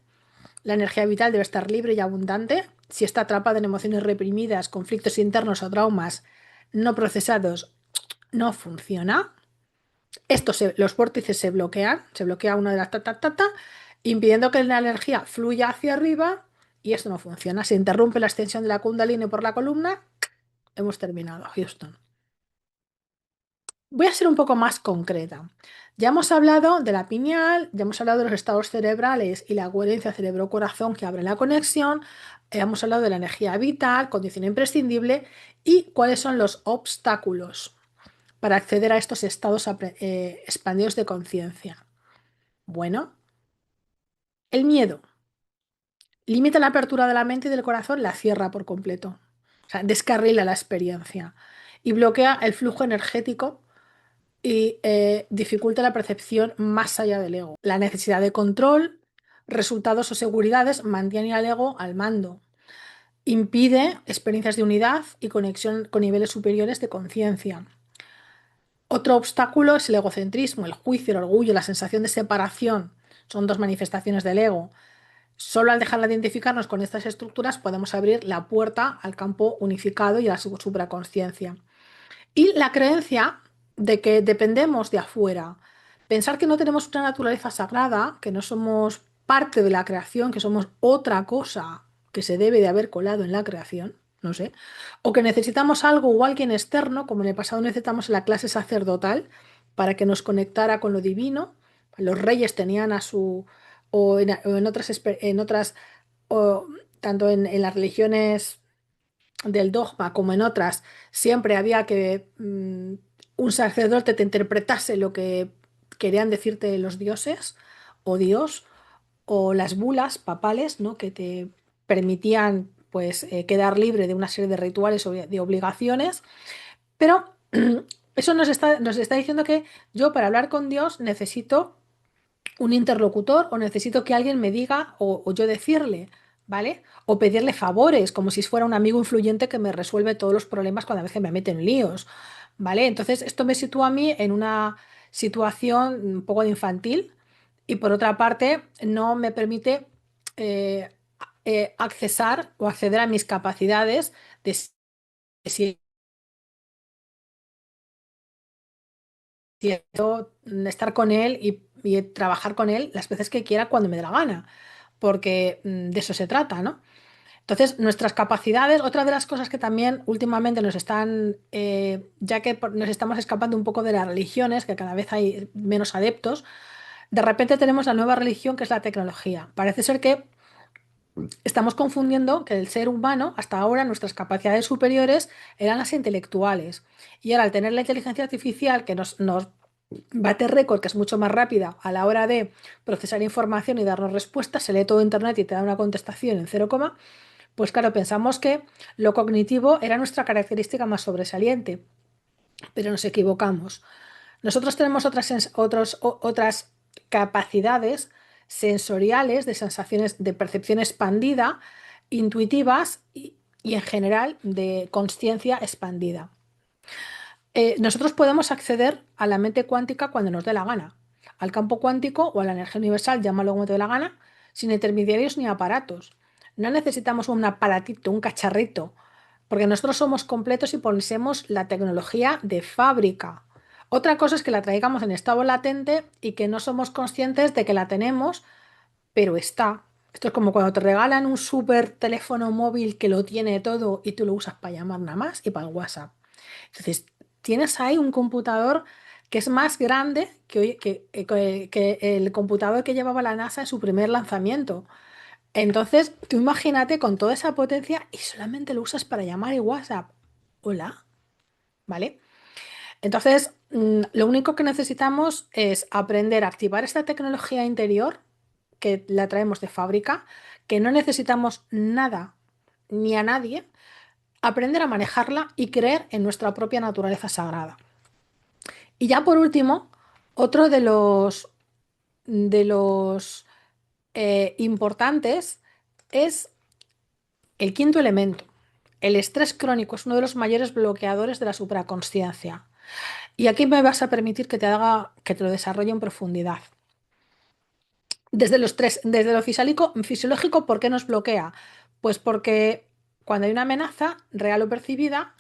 La energía vital debe estar libre y abundante. Si está atrapada en emociones reprimidas, conflictos internos o traumas no procesados, no funciona. Los vórtices se bloquea una de las impidiendo que la energía fluya hacia arriba y esto no funciona. Se interrumpe la extensión de la Kundalini por la columna, hemos terminado, Houston. Voy a ser un poco más concreta. Ya hemos hablado de la pineal, ya hemos hablado de los estados cerebrales y la coherencia cerebro-corazón que abren la conexión, hemos hablado de la energía vital, condición imprescindible y cuáles son los obstáculos para acceder a estos estados expandidos de conciencia. Bueno, el miedo limita la apertura de la mente y del corazón, la cierra por completo. O sea, descarrila la experiencia y bloquea el flujo energético y dificulta la percepción más allá del ego. La necesidad de control, resultados o seguridades mantiene al ego al mando. Impide experiencias de unidad y conexión con niveles superiores de conciencia. Otro obstáculo es el egocentrismo, el juicio, el orgullo, la sensación de separación. Son dos manifestaciones del ego. Solo al dejar de identificarnos con estas estructuras podemos abrir la puerta al campo unificado y a la supraconsciencia. Y la creencia de que dependemos de afuera. Pensar que no tenemos una naturaleza sagrada, que no somos parte de la creación, que somos otra cosa que se debe de haber colado en la creación, no sé. O que necesitamos algo o alguien externo, como en el pasado necesitamos la clase sacerdotal para que nos conectara con lo divino. Los reyes tenían a su... o en otras o tanto en las religiones del dogma como en otras, siempre había que un sacerdote te interpretase lo que querían decirte los dioses o Dios o las bulas papales, ¿no? Que te permitían pues quedar libre de una serie de rituales o de obligaciones, pero eso nos está diciendo que yo para hablar con Dios necesito un interlocutor o necesito que alguien me diga o yo decirle, ¿vale? O pedirle favores, como si fuera un amigo influyente que me resuelve todos los problemas cuando a veces me meten en líos, ¿vale? Entonces esto me sitúa a mí en una situación un poco de infantil y por otra parte no me permite eh, accesar o acceder a mis capacidades de si quiero estar con él y trabajar con él las veces que quiera cuando me dé la gana, porque de eso se trata, ¿no? Entonces, nuestras capacidades, otra de las cosas que también últimamente nos están, ya que nos estamos escapando un poco de las religiones, que cada vez hay menos adeptos, de repente tenemos la nueva religión que es la tecnología. Parece ser que estamos confundiendo que el ser humano, hasta ahora, nuestras capacidades superiores eran las intelectuales. Y ahora, al tener la inteligencia artificial que nos bate récord, que es mucho más rápida a la hora de procesar información y darnos respuestas, se lee todo internet y te da una contestación en cero coma, pues claro, pensamos que lo cognitivo era nuestra característica más sobresaliente, pero nos equivocamos. Nosotros tenemos otras capacidades sensoriales, de sensaciones, de percepción expandida, intuitivas y en general de conciencia expandida. Nosotros podemos acceder a la mente cuántica cuando nos dé la gana, al campo cuántico o a la energía universal, llámalo como te dé la gana, sin intermediarios ni aparatos. No necesitamos un aparatito, un cacharrito, porque nosotros somos completos y poseemos la tecnología de fábrica. Otra cosa es que la traigamos en estado latente y que no somos conscientes de que la tenemos, pero está. Esto es como cuando te regalan un súper teléfono móvil que lo tiene todo y tú lo usas para llamar nada más y para el WhatsApp. Entonces, tienes ahí un computador que es más grande que el computador que llevaba la NASA en su primer lanzamiento. Entonces, tú imagínate con toda esa potencia y solamente lo usas para llamar y WhatsApp. Hola, ¿vale? Entonces, lo único que necesitamos es aprender a activar esta tecnología interior que la traemos de fábrica, que no necesitamos nada ni a nadie, aprender a manejarla y creer en nuestra propia naturaleza sagrada. Y ya por último, otro de los importantes es el quinto elemento. El estrés crónico es uno de los mayores bloqueadores de la supraconsciencia. Y aquí me vas a permitir que te lo desarrolle en profundidad. Desde lo fisiológico, ¿por qué nos bloquea? Pues porque cuando hay una amenaza real o percibida,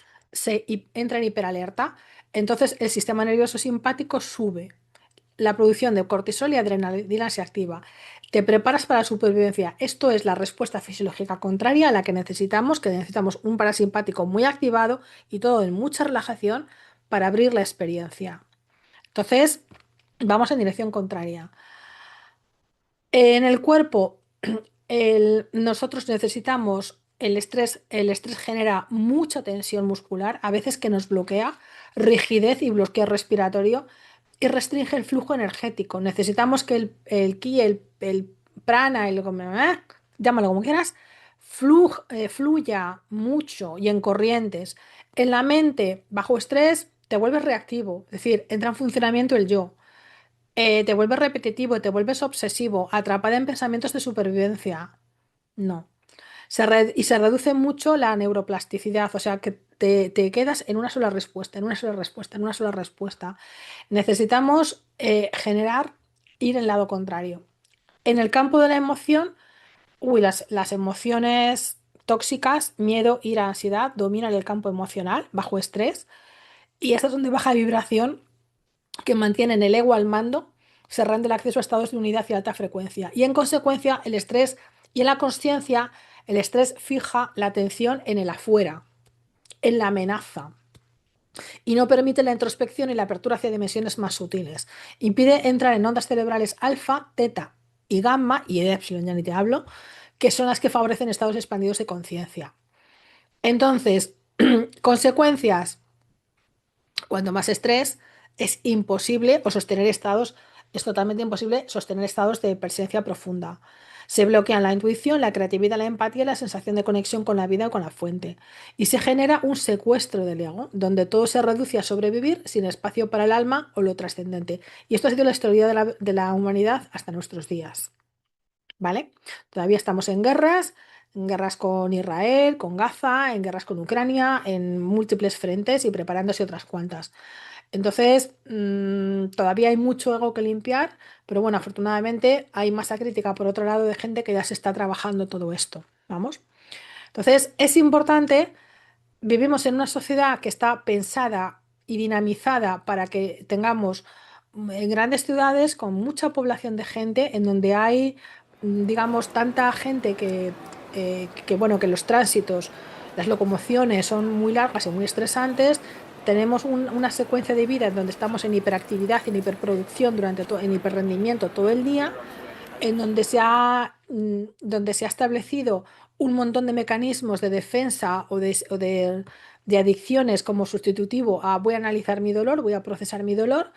entra en hiperalerta. Entonces el sistema nervioso simpático sube. La producción de cortisol y adrenalina se activa. Te preparas para la supervivencia. Esto es la respuesta fisiológica contraria a la que necesitamos un parasimpático muy activado y todo en mucha relajación para abrir la experiencia. Entonces, vamos en dirección contraria. En el cuerpo, nosotros necesitamos el estrés genera mucha tensión muscular, a veces que nos bloquea, rigidez y bloqueo respiratorio y restringe el flujo energético. Necesitamos que el ki, el prana, llámalo como quieras, fluya mucho y en corrientes. En la mente, bajo estrés, te vuelves reactivo, es decir, entra en funcionamiento el yo. Te vuelves repetitivo, te vuelves obsesivo, atrapada en pensamientos de supervivencia. No. Y se reduce mucho la neuroplasticidad, o sea que te quedas en una sola respuesta, en una sola respuesta, en una sola respuesta. Necesitamos ir en el lado contrario. En el campo de la emoción, las emociones tóxicas, miedo, ira, ansiedad, dominan el campo emocional bajo estrés y estas son de baja vibración que mantienen el ego al mando, cerrando el acceso a estados de unidad y alta frecuencia. Y en consecuencia, el estrés y en la consciencia, el estrés fija la atención en el afuera, en la amenaza, y no permite la introspección y la apertura hacia dimensiones más sutiles. Impide entrar en ondas cerebrales alfa, teta y gamma, y epsilon ya ni te hablo, que son las que favorecen estados expandidos de conciencia. Entonces, consecuencias, cuando más estrés, es imposible o sostener estados, es totalmente imposible sostener estados de presencia profunda. Se bloquean la intuición, la creatividad, la empatía y la sensación de conexión con la vida o con la fuente. Y se genera un secuestro del ego, donde todo se reduce a sobrevivir sin espacio para el alma o lo trascendente. Y esto ha sido la historia de la humanidad hasta nuestros días. ¿Vale? Todavía estamos en guerras con Israel, con Gaza, en guerras con Ucrania, en múltiples frentes y preparándose otras cuantas. Entonces, todavía hay mucho ego que limpiar, pero bueno, afortunadamente hay masa crítica por otro lado de gente que ya se está trabajando todo esto. Vamos. Entonces, es importante. Vivimos en una sociedad que está pensada y dinamizada para que tengamos en grandes ciudades con mucha población de gente, en donde hay, digamos, tanta gente bueno, que los tránsitos, las locomociones son muy largas y muy estresantes. Tenemos una secuencia de vida en donde estamos en hiperactividad, en hiperproducción, en hiperrendimiento todo el día, en donde se ha establecido un montón de mecanismos de defensa de adicciones como sustitutivo a voy a analizar mi dolor, voy a procesar mi dolor,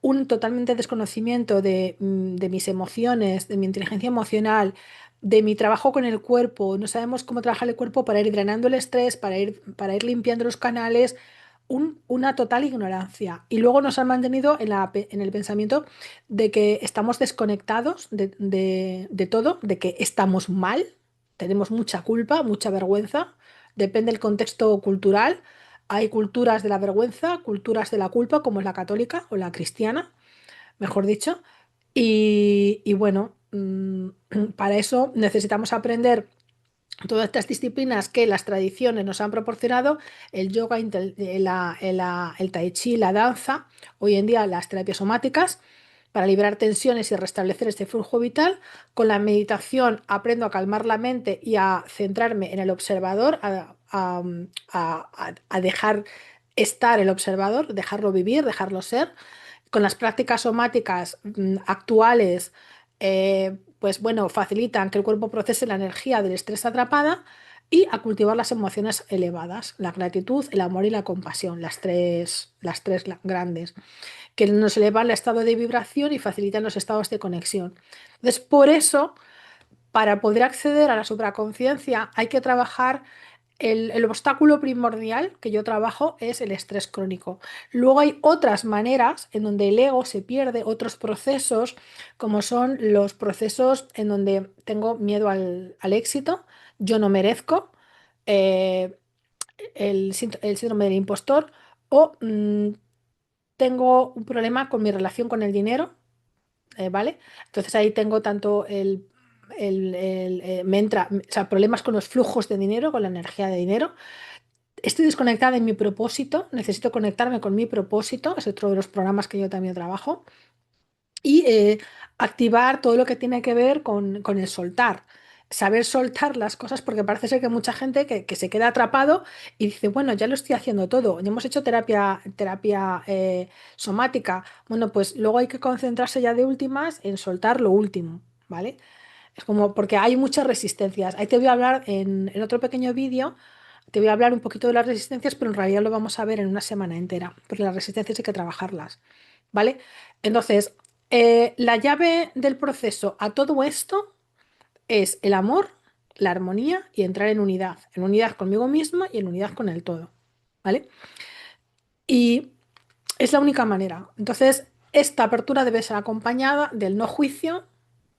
un totalmente desconocimiento de mis emociones, de mi inteligencia emocional, de mi trabajo con el cuerpo. No sabemos cómo trabajar el cuerpo para ir drenando el estrés, para ir limpiando los canales. Una total ignorancia. Y luego nos han mantenido en el pensamiento de que estamos desconectados de todo, de que estamos mal, tenemos mucha culpa, mucha vergüenza, depende del contexto cultural. Hay culturas de la vergüenza, culturas de la culpa, como es la católica o la cristiana, mejor dicho. Y bueno, para eso necesitamos aprender todas estas disciplinas que las tradiciones nos han proporcionado, el yoga, el tai chi, la danza, hoy en día las terapias somáticas, para liberar tensiones y restablecer este flujo vital. Con la meditación aprendo a calmar la mente y a centrarme en el observador, a dejar estar el observador, dejarlo vivir, dejarlo ser. Con las prácticas somáticas actuales, pues bueno, facilitan que el cuerpo procese la energía del estrés atrapada y a cultivar las emociones elevadas, la gratitud, el amor y la compasión, las tres grandes, que nos elevan el estado de vibración y facilitan los estados de conexión. Entonces, por eso, para poder acceder a la supraconciencia, hay que trabajar. El obstáculo primordial que yo trabajo es el estrés crónico. Luego hay otras maneras en donde el ego se pierde, otros procesos, como son los procesos en donde tengo miedo al éxito, yo no merezco, eh, el síndrome del impostor, o tengo un problema con mi relación con el dinero, ¿vale? Entonces ahí tengo tanto me entra, o sea, problemas con los flujos de dinero, con la energía de dinero. Estoy desconectada en mi propósito, necesito conectarme con mi propósito, es otro de los programas que yo también trabajo, y activar todo lo que tiene que ver con el soltar. Saber soltar las cosas, porque parece ser que hay mucha gente que se queda atrapado y dice, bueno, ya lo estoy haciendo todo, ya hemos hecho terapia somática. Bueno, pues luego hay que concentrarse ya de últimas en soltar lo último, ¿vale? Es como porque hay muchas resistencias. Ahí te voy a hablar en otro pequeño vídeo, te voy a hablar un poquito de las resistencias, pero en realidad lo vamos a ver en una semana entera, porque las resistencias hay que trabajarlas, ¿vale? Entonces, la llave del proceso a todo esto es el amor, la armonía y entrar en unidad conmigo misma y en unidad con el todo, ¿vale? Y es la única manera. Entonces, esta apertura debe ser acompañada del no juicio,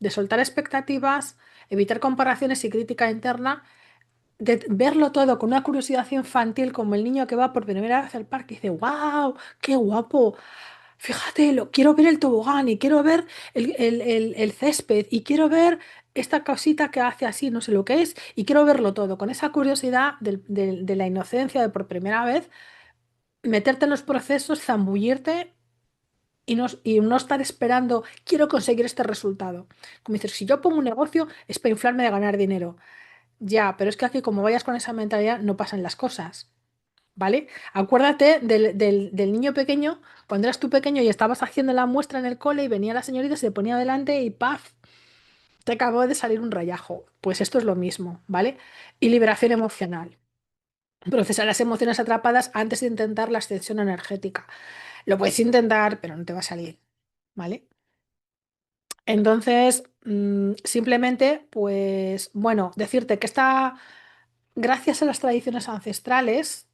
de soltar expectativas, evitar comparaciones y crítica interna, de verlo todo con una curiosidad infantil, como el niño que va por primera vez al parque y dice, ¡Wow! ¡Qué guapo! Fíjate, quiero ver el tobogán y quiero ver el césped y quiero ver esta cosita que hace así, no sé lo que es, y quiero verlo todo, con esa curiosidad de la inocencia de por primera vez, meterte en los procesos, zambullirte y no estar esperando, quiero conseguir este resultado. Como dices, si yo pongo un negocio es para inflarme de ganar dinero. Ya, pero es que aquí como vayas con esa mentalidad no pasan las cosas, ¿vale? Acuérdate del niño pequeño, cuando eras tú pequeño y estabas haciendo la muestra en el cole y venía la señorita, se ponía delante y ¡paf! Te acabó de salir un rayajo. Pues esto es lo mismo, ¿vale? Y liberación emocional. Procesar las emociones atrapadas antes de intentar la ascensión energética. Lo puedes intentar, pero no te va a salir, ¿vale? Entonces, simplemente, pues, bueno, decirte que gracias a las tradiciones ancestrales,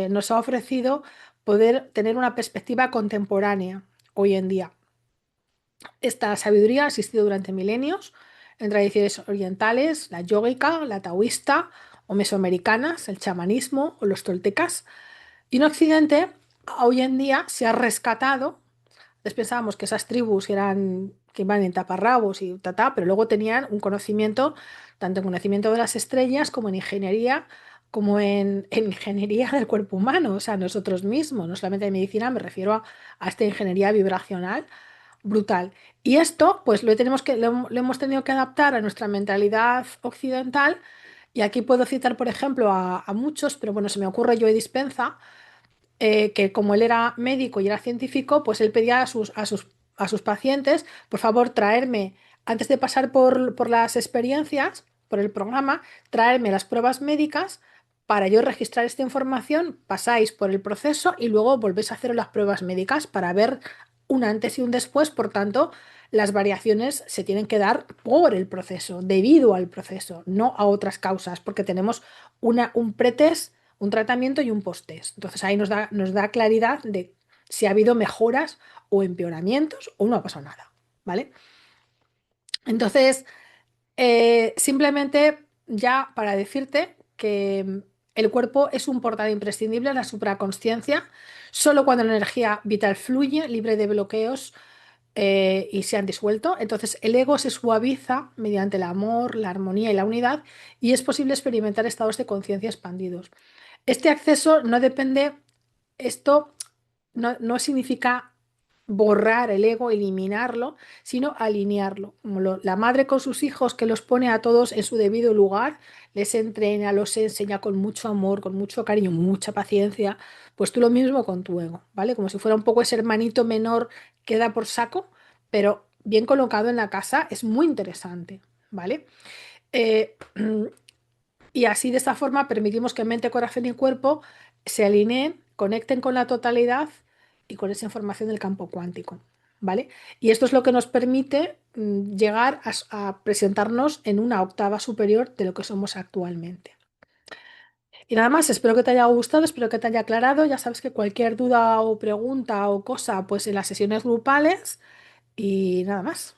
nos ha ofrecido poder tener una perspectiva contemporánea hoy en día. Esta sabiduría ha existido durante milenios en tradiciones orientales, la yógica, la taoísta o mesoamericanas, el chamanismo o los toltecas. Y en Occidente, hoy en día se ha rescatado. Antes pensábamos que esas tribus eran que iban en taparrabos y pero luego tenían un conocimiento, tanto en conocimiento de las estrellas como en ingeniería, como en ingeniería del cuerpo humano, o sea, nosotros mismos, no solamente de medicina, me refiero a esta ingeniería vibracional brutal. Y esto, pues lo hemos tenido que adaptar a nuestra mentalidad occidental. Y aquí puedo citar, por ejemplo, a muchos, pero bueno, se me ocurre Joe Dispenza, que como él era médico y era científico, pues él pedía a sus pacientes, por favor, traerme, antes de pasar por las experiencias, por el programa, traerme las pruebas médicas para yo registrar esta información, pasáis por el proceso y luego volvéis a hacer las pruebas médicas para ver un antes y un después. Por tanto, las variaciones se tienen que dar por el proceso, debido al proceso, no a otras causas, porque tenemos un pretest, un tratamiento y un post-test. Entonces ahí nos da claridad de si ha habido mejoras o empeoramientos o no ha pasado nada, ¿vale? Entonces, simplemente ya para decirte que el cuerpo es un portal imprescindible en la supraconsciencia, solo cuando la energía vital fluye, libre de bloqueos y se han disuelto. Entonces el ego se suaviza mediante el amor, la armonía y la unidad y es posible experimentar estados de conciencia expandidos. Este acceso no depende, esto no significa borrar el ego, eliminarlo, sino alinearlo. Como la madre con sus hijos que los pone a todos en su debido lugar, les entrena, los enseña con mucho amor, con mucho cariño, mucha paciencia, pues tú lo mismo con tu ego, ¿vale? Como si fuera un poco ese hermanito menor que da por saco, pero bien colocado en la casa, es muy interesante, ¿vale? Eh, Y así de esta forma permitimos que mente, corazón y cuerpo se alineen, conecten con la totalidad y con esa información del campo cuántico, ¿vale? Y esto es lo que nos permite llegar a presentarnos en una octava superior de lo que somos actualmente. Y nada más, espero que te haya gustado, espero que te haya aclarado. Ya sabes que cualquier duda o pregunta o cosa, pues en las sesiones grupales y nada más.